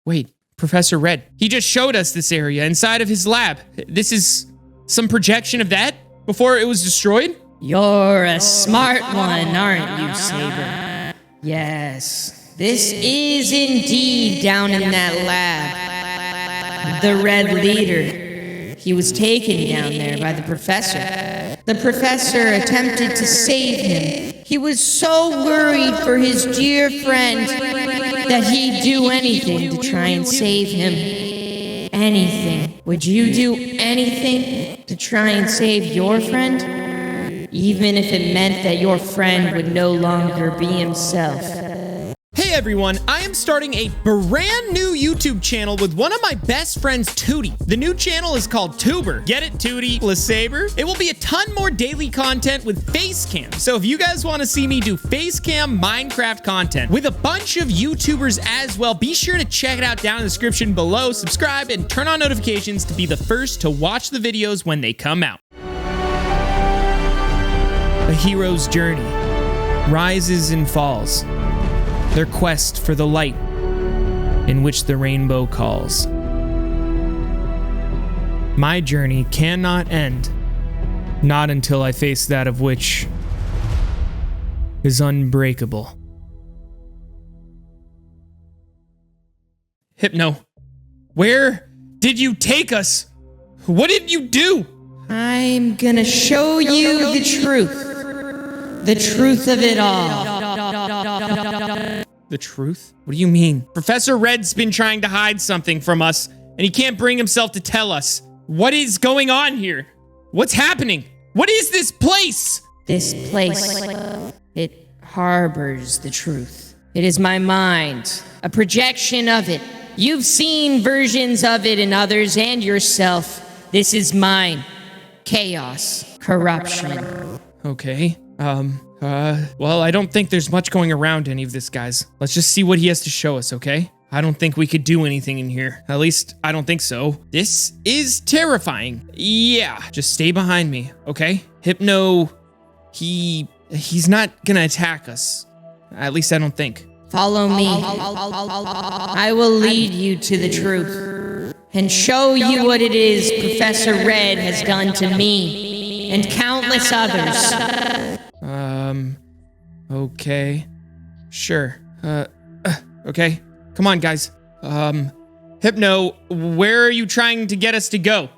wait, Professor Red. He just showed us this area inside of his lab. This is some projection of that before it was destroyed? You're a smart one, aren't you, Sabre? Yes, this is indeed down in that lab. The Red Leader. He was taken down there by the professor. The professor attempted to save him. He was so worried for his dear friend that he'd do anything to try and save him. Anything. Would you do anything to try and save your friend? Even if it meant that your friend would no longer be himself. Hey everyone, I am starting a brand new YouTube channel with one of my best friends, Tootie. The new channel is called Tuber. Get it, Tootie? LeSabre? It will be a ton more daily content with Facecam. So if you guys want to see me do Facecam Minecraft content with a bunch of YouTubers as well, be sure to check it out down in the description below, subscribe, and turn on notifications to be the first to watch the videos when they come out. A hero's journey, rises and falls. Their quest for the light in which the rainbow calls. My journey cannot end, not until I face that of which is unbreakable. Hypno, where did you take us? What did you do? I'm gonna show you the truth. The truth of it all. The truth? What do you mean? Professor Red's been trying to hide something from us, and he can't bring himself to tell us. What is going on here? What's happening? What is this place? This place, it harbors the truth. It is my mind, a projection of it. You've seen versions of it in others and yourself. This is mine. Chaos, corruption. Okay, well, I don't think there's much going around any of this, guys. Let's just see what he has to show us, okay? I don't think we could do anything in here. At least, I don't think so. This is terrifying. Yeah, just stay behind me, okay? Hypno, he's not gonna attack us. At least I don't think. Follow me. I will lead you to the truth and show you what it is Professor Red has done to me and countless others. Okay. Sure. Okay. Come on, guys. Hypno, where are you trying to get us to go?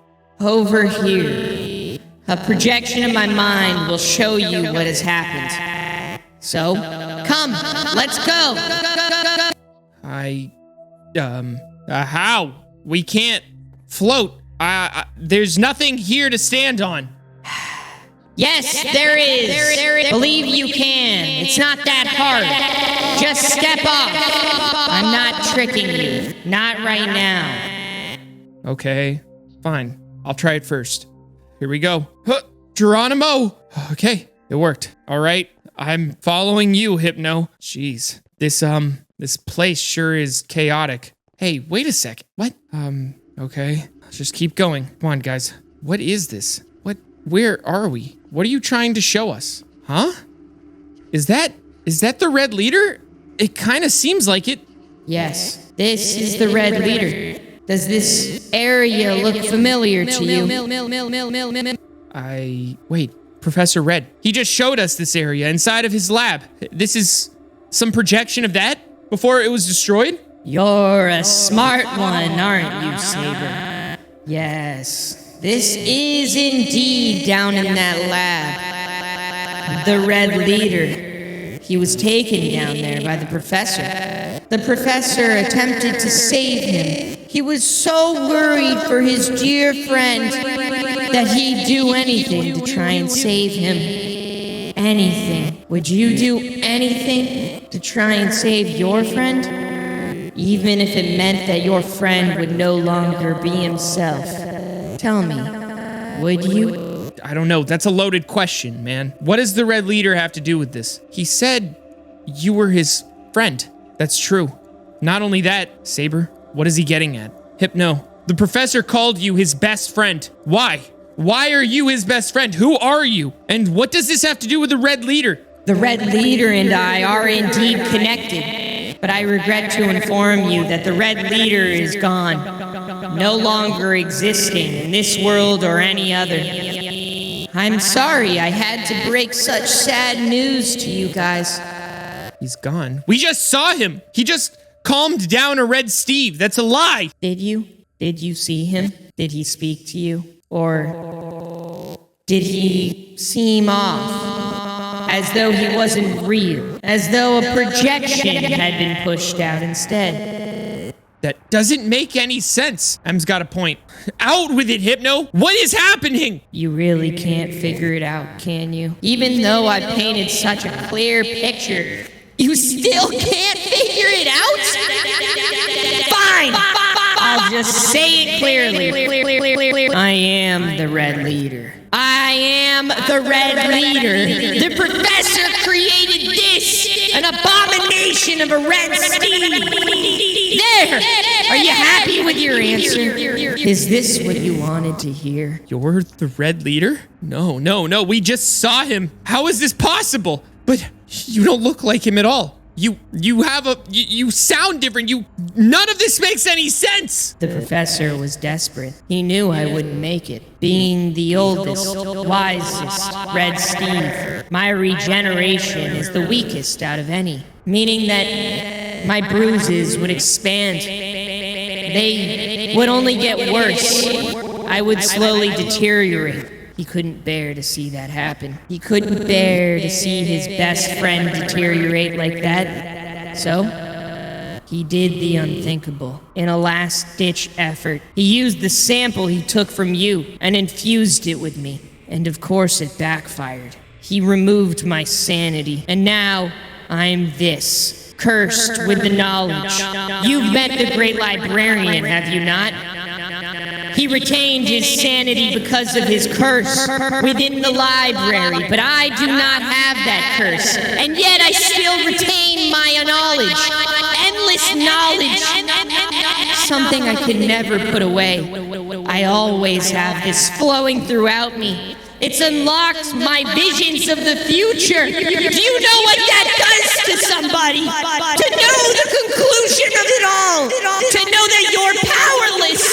Over here. A projection of my mind will show you what has happened. So, come, let's go. How? We can't float. There's nothing here to stand on. Yes, there is. Believe you can. It's not that hard. Just step off. I'm not tricking you. Not right now. Okay, fine. I'll try it first. Here we go. Huh, Geronimo! Okay, it worked. All right, I'm following you, Hypno. Jeez, this place sure is chaotic. Hey, wait a sec. What? Okay. Let's just keep going. Come on, guys. What is this? Where are we? What are you trying to show us? Huh? Is that the Red Leader? It kind of seems like it. Yes, this is the Red Leader. Does this area look familiar to you? Wait, Professor Red. He just showed us this area inside of his lab. This is some projection of that before it was destroyed? You're a smart one, aren't you, Sabre? Yes. This is indeed down in that lab. The Red Leader. He was taken down there by the professor. The professor attempted to save him. He was so worried for his dear friend that he'd do anything to try and save him. Anything. Would you do anything to try and save your friend? Even if it meant that your friend would no longer be himself. Tell me, would you? I don't know. That's a loaded question, man. What does the Red Leader have to do with this? He said you were his friend. That's true. Not only that, Sabre, what is he getting at? Hypno, the professor called you his best friend. Why? Why are you his best friend? Who are you? And what does this have to do with the Red Leader? The Red Leader and I are indeed connected. but I regret to inform you that the Red Leader is gone, no longer existing in this world or any other. I'm sorry I had to break such sad news to you guys. He's gone. We just saw him. He just calmed down a Red Steve. That's a lie. Did you? Did you see him? Did he speak to you? Or did he seem off? As though he wasn't real. As though a projection had been pushed out instead. That doesn't make any sense. Em's got a point. Out with it, Hypno. What is happening? You really can't figure it out, can you? Even though I painted such a clear picture, you still can't figure it out? Fine! I'll just say it clearly. I am the Red Leader. I am the Red Leader. The professor created this, an abomination of a Red Steve. There! Are you happy with your answer? Is this what you wanted to hear? You're the Red Leader? No. We just saw him. How is this possible? But you don't look like him at all. You sound different. None of this makes any sense. The professor was desperate. He knew I wouldn't make it. Being the oldest, wisest Red Steve, my regeneration is the weakest out of any. Meaning that my bruises would expand. They would only get worse. I would slowly deteriorate. He couldn't bear to see that happen. He couldn't bear to see his best friend deteriorate like that. So, he did the unthinkable. In a last-ditch effort, he used the sample he took from you and infused it with me. And of course it backfired. He removed my sanity. And now, I'm this, cursed with the knowledge. You've met the great librarian, have you not? He retained his sanity because of his curse within the library, but I do not have that curse. And yet I still retain my knowledge, endless knowledge, something I could never put away. I always have this flowing throughout me. It's unlocked my visions of the future. Do you know what that does to somebody? To know the conclusion of it all. To know that you're powerless.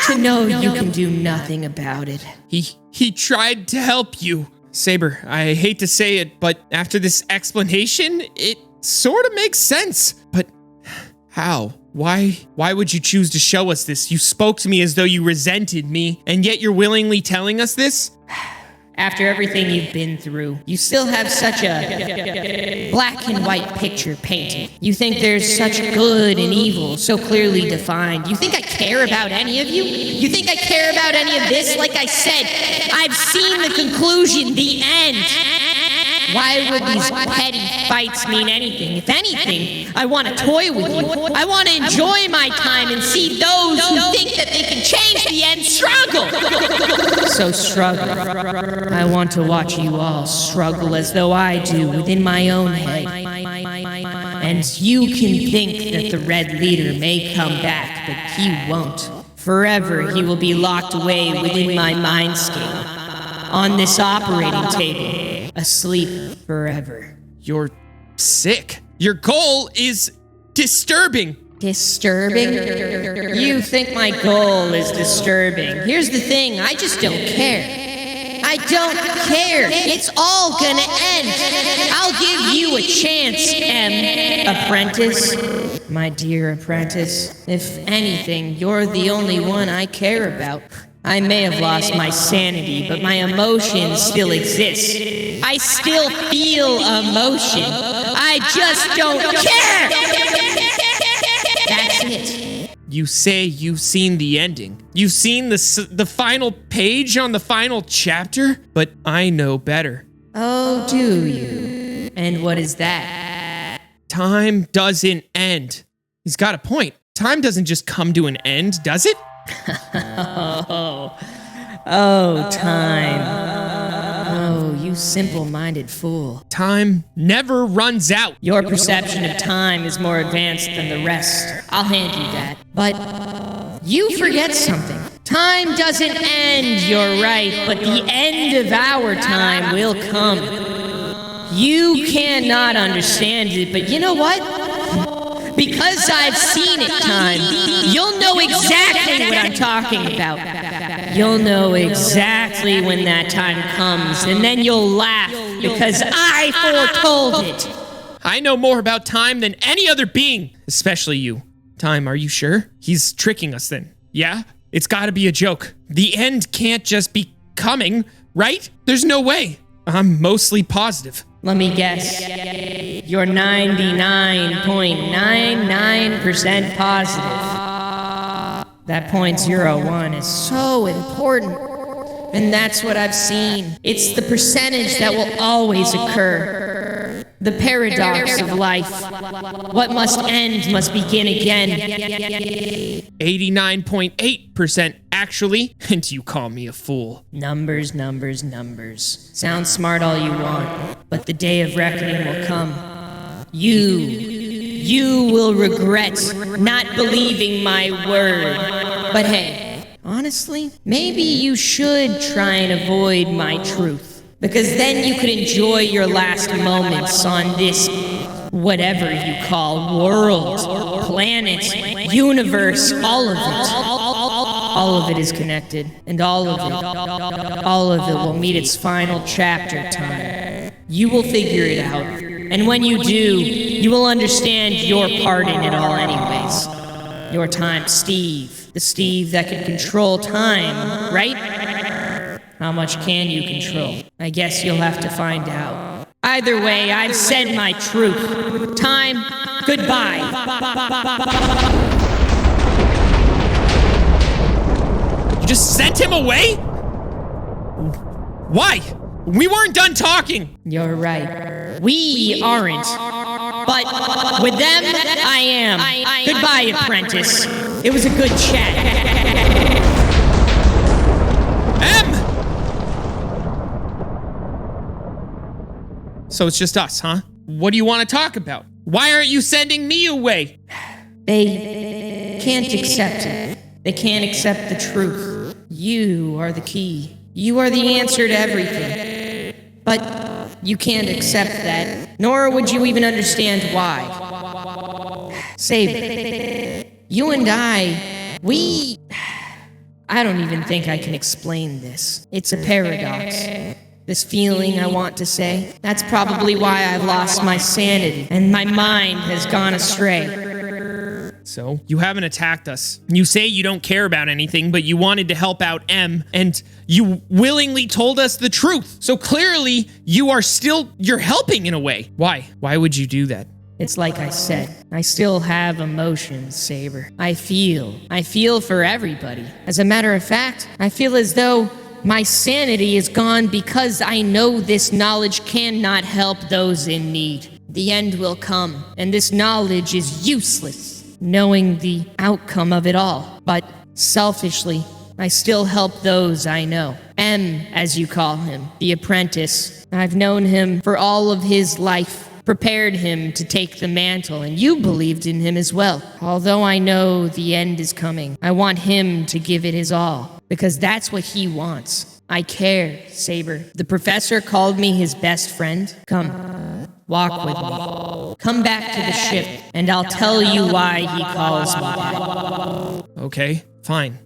To know you can do nothing about it. He tried to help you. Sabre, I hate to say it, but after this explanation, it sort of makes sense. But how? Why would you choose to show us this? You spoke to me as though you resented me, and yet you're willingly telling us this? After everything you've been through, you still have such a black and white picture painted. You think there's such good and evil so clearly defined. You think I care about any of you? You think I care about any of this? Like I said, I've seen the conclusion, the end. Why would these petty fights mean anything? If anything, I want to toy with you. I want to enjoy my time and see those who think that they can change the end struggle. So struggle. I want to watch you all struggle as though I do within my own head. And you can think that the Red Leader may come back, but he won't. Forever he will be locked away within my mindscape, on this operating table, asleep forever. You're sick. Your goal is disturbing. Disturbing? You think my goal is disturbing. Here's the thing, I just don't care. I don't care. It's all gonna end. I'll give you a chance, apprentice. My dear apprentice, if anything, you're the only one I care about. I may have lost my sanity, but my emotions still exist. I still feel emotion. I just don't care! That's it. You say you've seen the ending. You've seen the final page on the final chapter, but I know better. Oh, do you? And what is that? Time doesn't end. He's got a point. Time doesn't just come to an end, does it? Time. Oh, you simple-minded fool. Time never runs out. Your perception of time is more advanced than the rest. I'll hand you that. But you forget something. Time doesn't end, you're right, but the end of our time will come. You cannot understand it, but you know what? Because I've seen it, Time. You'll know exactly what I'm talking about. You'll know exactly when that time comes, and then you'll laugh because I foretold it. I know more about time than any other being, especially you. Time, are you sure? He's tricking us then. Yeah? It's gotta be a joke. The end can't just be coming, right? There's no way. I'm mostly positive. Let me guess. You're 99.99% positive. That .01 is so important. And that's what I've seen. It's the percentage that will always occur. The paradox of life. What must end must begin again. 89.8% actually, and you call me a fool. Numbers, numbers, numbers. Sound smart all you want, but the day of reckoning will come. You will regret not believing my word. But hey, honestly, maybe you should try and avoid my truth. Because then you could enjoy your last moments on this, whatever you call, world, planet, universe, all of it. All of it is connected, and all of it will meet its final chapter, Time. You will figure it out, and when you do, you will understand your part in it all anyways. Your Time Steve, the Steve that can control time, right? How much can you control? I guess you'll have to find out. Either way, I've said my truth. Time, goodbye. You just sent him away? Why? We weren't done talking. You're right. We aren't. But with them, I am. Goodbye, apprentice. It was a good chat. So it's just us, huh? What do you want to talk about? Why aren't you sending me away? They can't accept it. They can't accept the truth. You are the key. You are the answer to everything. But you can't accept that, nor would you even understand why. Sabre, you and I don't even think I can explain this. It's a paradox. This feeling I want to say, that's probably why I've lost my sanity and my mind has gone astray. So, you haven't attacked us. You say you don't care about anything, but you wanted to help out M, and you willingly told us the truth. So clearly, you're helping in a way. Why? Why would you do that? It's like I said, I still have emotions, Sabre. I feel for everybody. As a matter of fact, I feel as though my sanity is gone because I know this knowledge cannot help those in need. The end will come, and this knowledge is useless, knowing the outcome of it all. But selfishly, I still help those I know. M, as you call him, the apprentice. I've known him for all of his life, prepared him to take the mantle, and you believed in him as well. Although I know the end is coming, I want him to give it his all. Because that's what he wants. I care, Sabre. The professor called me his best friend. Come, walk with me. Come back to the ship, and I'll tell you why he calls me that. Okay, fine,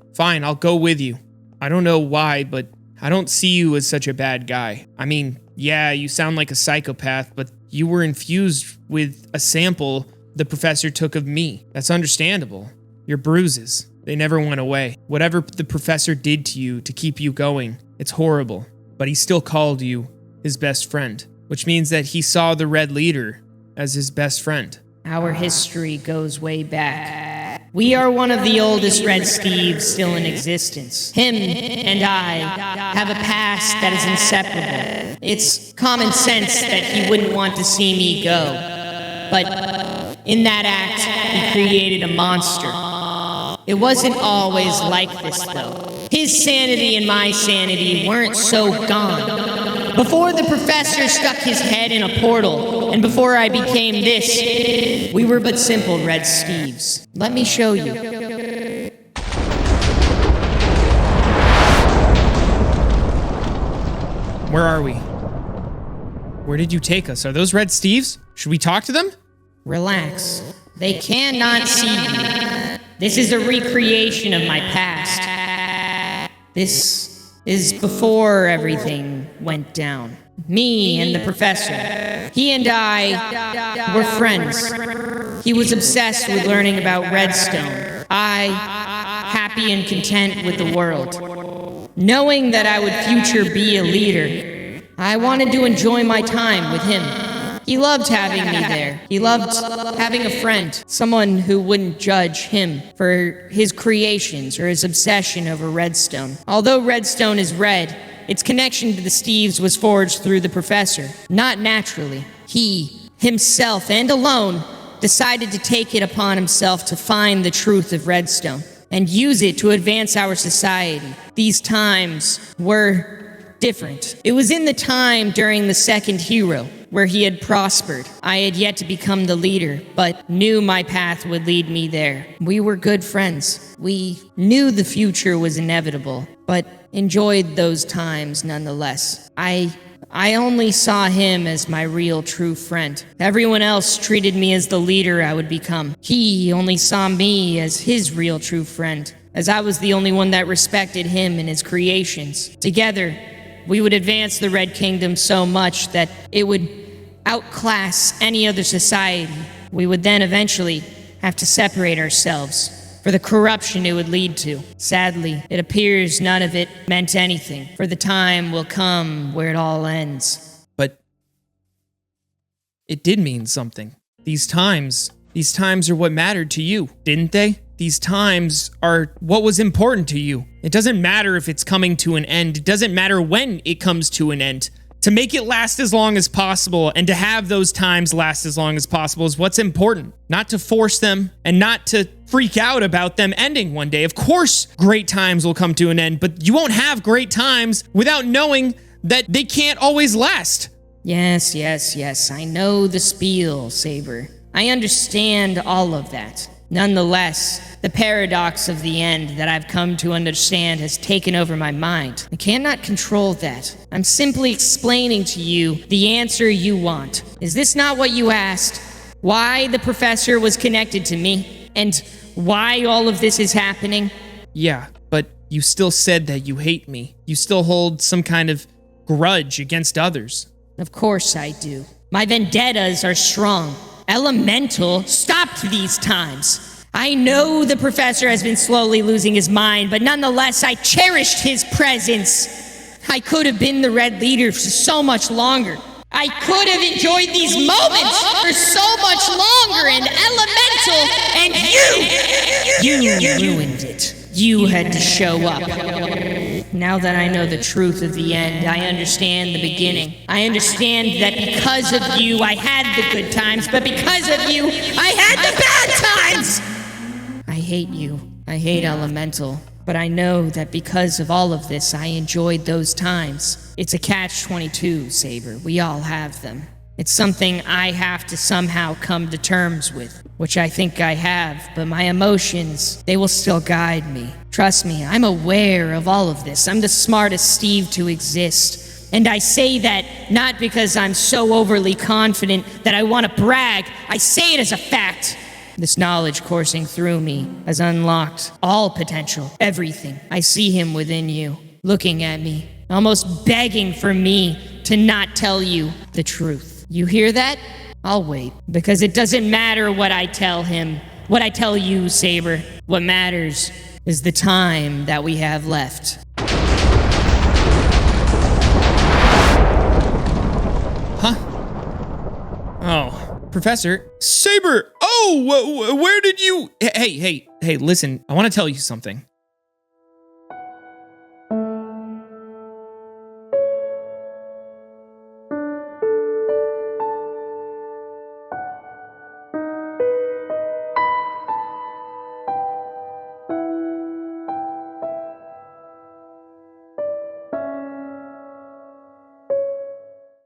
I'll go with you. I don't know why, but I don't see you as such a bad guy. I mean, yeah, you sound like a psychopath, but you were infused with a sample the professor took of me. That's understandable. Your bruises. They never went away. Whatever the professor did to you to keep you going, it's horrible. But he still called you his best friend, which means that he saw the Red Leader as his best friend. Our history goes way back. We are one of the oldest Red Steves still in existence. Him and I have a past that is inseparable. It's common sense that he wouldn't want to see me go. But in that act, he created a monster. It wasn't always like this, though. His sanity and my sanity weren't so gone. Before the professor stuck his head in a portal, and before I became this, we were but simple Red Steves. Let me show you. Where are we? Where did you take us? Are those Red Steves? Should we talk to them? Relax. They cannot see me. This is a recreation of my past. This is before everything went down. Me and the professor. He and I were friends. He was obsessed with learning about redstone. I, happy and content with the world. Knowing that I would future be a leader, I wanted to enjoy my time with him. He loved having me there. He loved having a friend, someone who wouldn't judge him for his creations or his obsession over redstone. Although redstone is red, its connection to the Steves was forged through the professor, not naturally. He, himself and alone, decided to take it upon himself to find the truth of redstone and use it to advance our society. These times were different. It was in the time during the second hero, where he had prospered. I had yet to become the leader, but knew my path would lead me there. We were good friends. We knew the future was inevitable, but enjoyed those times nonetheless. I only saw him as my real true friend. Everyone else treated me as the leader I would become. He only saw me as his real true friend, as I was the only one that respected him and his creations. Together, we would advance the Red Kingdom so much that it would outclass any other society. We would then eventually have to separate ourselves for the corruption it would lead to. Sadly, it appears none of it meant anything, for the time will come where it all ends. But it did mean something. These times are what mattered to you, didn't they? These times are what was important to you. It doesn't matter if it's coming to an end. It doesn't matter when it comes to an end. To make it last as long as possible and to have those times last as long as possible is what's important. Not to force them and not to freak out about them ending one day. Of course, great times will come to an end, but you won't have great times without knowing that they can't always last. Yes. I know the spiel, Sabre. I understand all of that. Nonetheless, the paradox of the end that I've come to understand has taken over my mind. I cannot control that. I'm simply explaining to you the answer you want. Is this not what you asked? Why the professor was connected to me? And why all of this is happening? Yeah, but you still said that you hate me. You still hold some kind of grudge against others. Of course I do. My vendettas are strong. Elemental stopped these times. I know the professor has been slowly losing his mind, but nonetheless, I cherished his presence. I could have been the Red Leader for so much longer. I could have enjoyed these moments for so much longer, and Elemental, and you ruined it. You had to show up. Now that I know the truth of the end, I understand the beginning. I understand that because of you, I had the good times, but because of you, I had the bad times! I hate you. I hate Elemental. But I know that because of all of this, I enjoyed those times. It's a catch-22, Sabre. We all have them. It's something I have to somehow come to terms with, which I think I have, but my emotions, they will still guide me. Trust me, I'm aware of all of this. I'm the smartest Steve to exist. And I say that not because I'm so overly confident that I want to brag. I say it as a fact. This knowledge coursing through me has unlocked all potential, everything. I see him within you, looking at me, almost begging for me to not tell you the truth. You hear that? I'll wait, because it doesn't matter what I tell him, what I tell you, Sabre. What matters is the time that we have left. Huh? Oh, Professor. Sabre! Oh, where did you... Hey, listen, I want to tell you something.